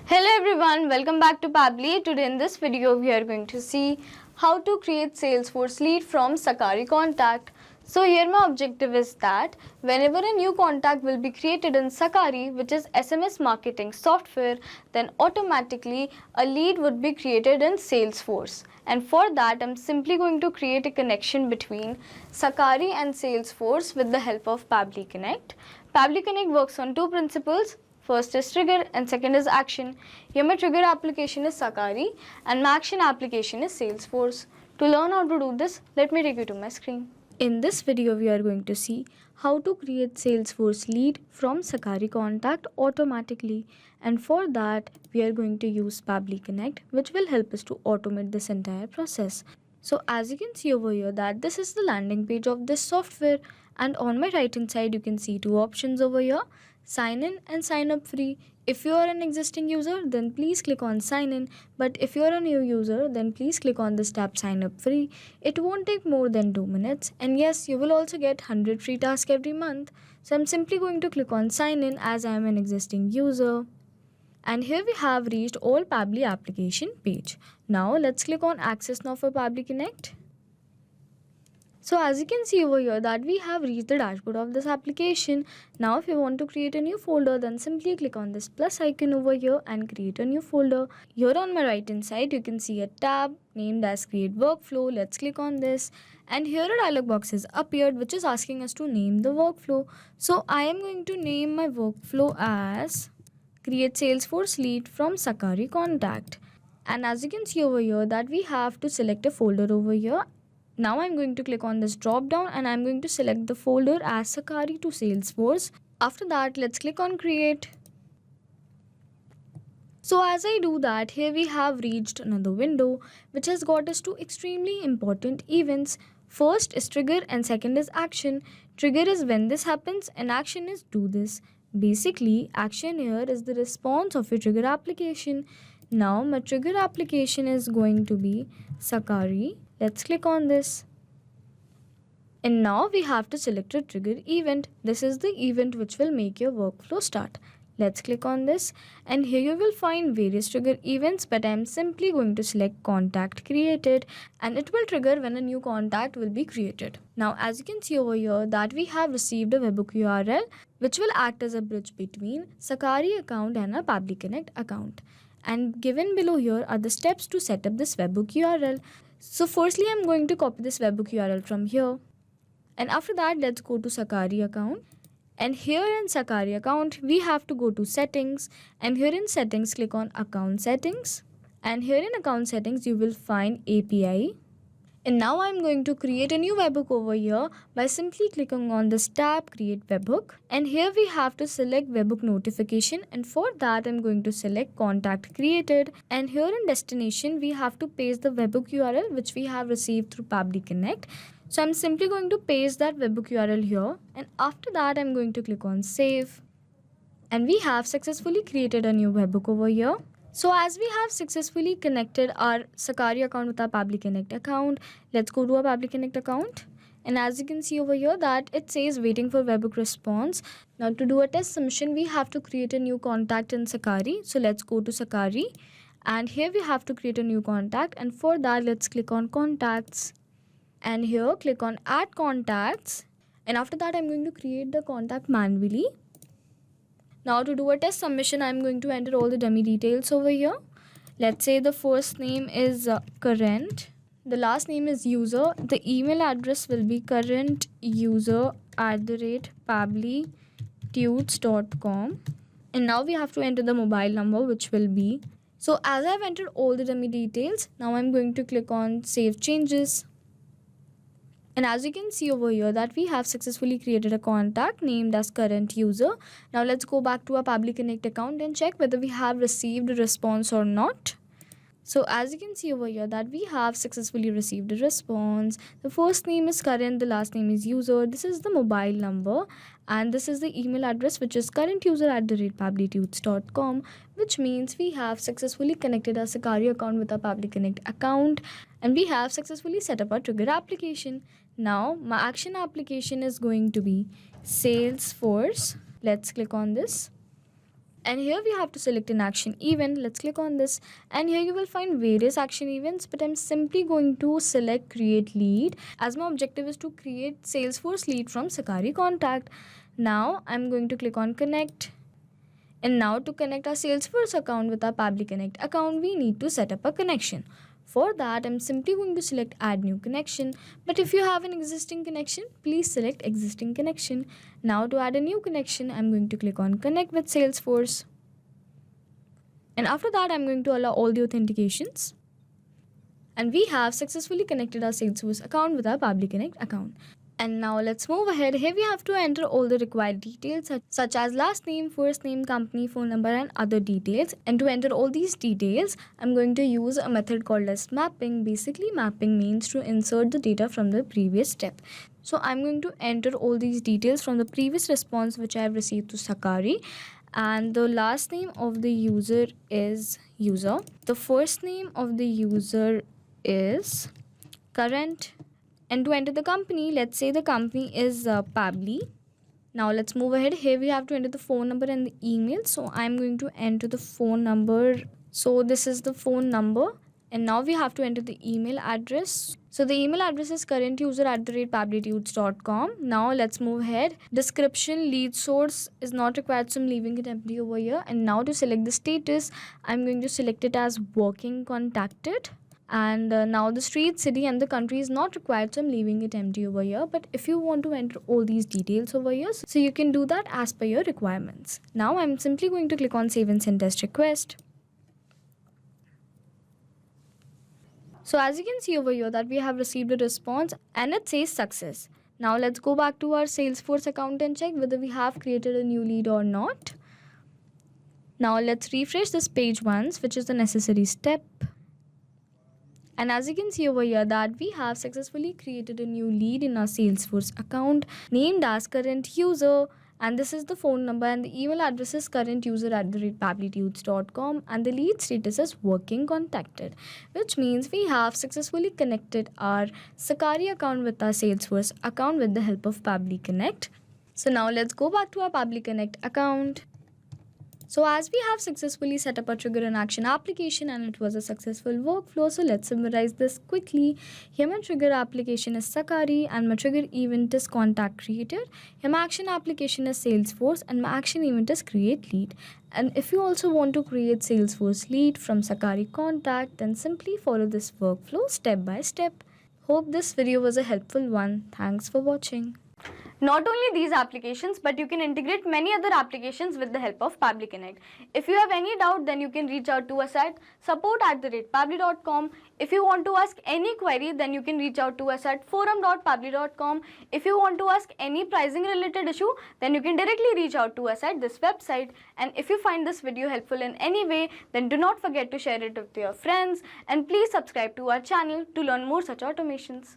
Hello everyone, welcome back to Pabbly. Today in this video we are going to see how to create Salesforce lead from Sakari contact. So here my objective is that whenever a new contact will be created in Sakari, which is SMS marketing software, then automatically a lead would be created in Salesforce. And for that I'm simply going to create a connection between Sakari and Salesforce with the help of Pabbly Connect. Pabbly Connect works on two principles. First is trigger and second is action. Here my trigger application is Sakari and my action application is Salesforce. To learn how to do this, let me take you to my screen. In this video, we are going to see how to create Salesforce lead from Sakari contact automatically. And for that, we are going to use Pabbly Connect, which will help us to automate this entire process. So as you can see over here that this is the landing page of this software, and on my right hand side you can see two options over here, sign in and sign up free. If you are an existing user, then please click on sign in, but if you are a new user, then please click on this tab sign up free. It won't take more than 2 minutes, and yes, you will also get 100 free tasks every month. So I'm simply going to click on sign in as I am an existing user. And here we have reached all Pabbly application page. Now let's click on access now for Pabbly Connect. So as you can see over here that we have reached the dashboard of this application. Now if you want to create a new folder, then simply click on this plus icon over here and create a new folder. Here on my right hand side you can see a tab named as create workflow. Let's click on this, and here a dialog box has appeared which is asking us to name the workflow. So I am going to name my workflow as create Salesforce lead from Sakari contact. And as you can see over here that we have to select a folder over here. Now I'm going to click on this drop down and I'm going to select the folder as Sakari to Salesforce. After that, let's click on create. So as I do that, here we have reached another window which has got us to extremely important events. First is trigger and second is action. Trigger is when this happens and action is do this. Basically, action here is the response of your trigger application. Now my trigger application is going to be Sakari. Let's click on this. And now we have to select a trigger event. This is the event which will make your workflow start. Let's click on this, and here you will find various trigger events, but I am simply going to select contact created, and it will trigger when a new contact will be created. Now as you can see over here that we have received a webhook URL which will act as a bridge between Sakari account and a Pabbly Connect account. And given below here are the steps to set up this webhook URL. So firstly I'm going to copy this webhook URL from here, and after that let's go to Sakari account. And here in Sakari account, we have to go to settings, and here in settings, click on account settings. And here in account settings, you will find API. And now I'm going to create a new webhook over here by simply clicking on this tab, create webhook. And here we have to select webhook notification. And for that, I'm going to select contact created. And here in destination, we have to paste the webhook URL which we have received through Pabbly Connect. So I'm simply going to paste that webhook URL here, and after that I'm going to click on save. And we have successfully created a new webhook over here. So as we have successfully connected our Sakari account with our Pabbly Connect account, let's go to our Pabbly Connect account. And as you can see over here that it says waiting for webhook response. Now to do a test submission, we have to create a new contact in Sakari. So let's go to Sakari, and here we have to create a new contact, and for that let's click on contacts. And here click on add contacts, and after that I'm going to create the contact manually. Now to do a test submission, I'm going to enter all the dummy details over here. Let's say the first name is current, the last name is user, the email address will be currentuser@pabblytudes.com, and now we have to enter the mobile number which will be. So as I've entered all the dummy details, now I'm going to click on save changes. And as you can see over here that we have successfully created a contact named as current user. Now let's go back to our Pabbly Connect account and check whether we have received a response or not. So as you can see over here that we have successfully received a response. The first name is current, the last name is user, this is the mobile number, and this is the email address which is currentuser@pabblytudes.com, which means we have successfully connected our Sakari account with our Pabbly Connect account, and we have successfully set up our trigger application. Now my action application is going to be Salesforce. Let's click on this. And here we have to select an action event. Let's click on this, and here you will find various action events, but I'm simply going to select create lead as my objective is to create Salesforce lead from Sakari contact. Now I'm going to click on connect. And now to connect our Salesforce account with our Pabbly Connect account, we need to set up a connection. For that, I'm simply going to select add new connection. But if you have an existing connection, please select existing connection. Now to add a new connection, I'm going to click on connect with Salesforce. And after that, I'm going to allow all the authentications. And we have successfully connected our Salesforce account with our Pabbly Connect account. And now let's move ahead. Here we have to enter all the required details such as last name, first name, company, phone number and other details. And to enter all these details, I'm going to use a method called as mapping. Basically, mapping means to insert the data from the previous step. So I'm going to enter all these details from the previous response which I have received to Sakari. And the last name of the user is user. The first name of the user is current. And to enter the company, let's say the company is Pabbly. Now let's move ahead. Here we have to enter the phone number and the email. So I'm going to enter the phone number. So this is the phone number. And now we have to enter the email address. So the email address is currentuser@pabblytudes.com. Now let's move ahead. Description, lead source is not required, so I'm leaving it empty over here. And now to select the status, I'm going to select it as working contacted. And now the street, city and the country is not required, so I'm leaving it empty over here. But if you want to enter all these details over here, so you can do that as per your requirements. Now I'm simply going to click on save and send test request. So as you can see over here that we have received a response and it says success. Now let's go back to our Salesforce account and check whether we have created a new lead or not. Now let's refresh this page once, which is the necessary step. And as you can see over here that we have successfully created a new lead in our Salesforce account named as current user, and this is the phone number and the email address is currentuser@pabblytudes.com and the lead status is working contacted, which means we have successfully connected our Sakari account with our Salesforce account with the help of Pabbly Connect. So now let's go back to our Pabbly Connect account. So as we have successfully set up a trigger and action application and it was a successful workflow, so let's summarize this quickly. Here my trigger application is Sakari and my trigger event is contact created. Here my action application is Salesforce and my action event is create lead. And if you also want to create Salesforce lead from Sakari contact, then simply follow this workflow step by step. Hope this video was a helpful one. Thanks for watching. Not only these applications, but you can integrate many other applications with the help of Pabbly Connect. If you have any doubt, then you can reach out to us at support@pabbly.com. If you want to ask any query, then you can reach out to us at forum.pabbly.com. If you want to ask any pricing related issue, then you can directly reach out to us at this website. And if you find this video helpful in any way, then do not forget to share it with your friends and please subscribe to our channel to learn more such automations.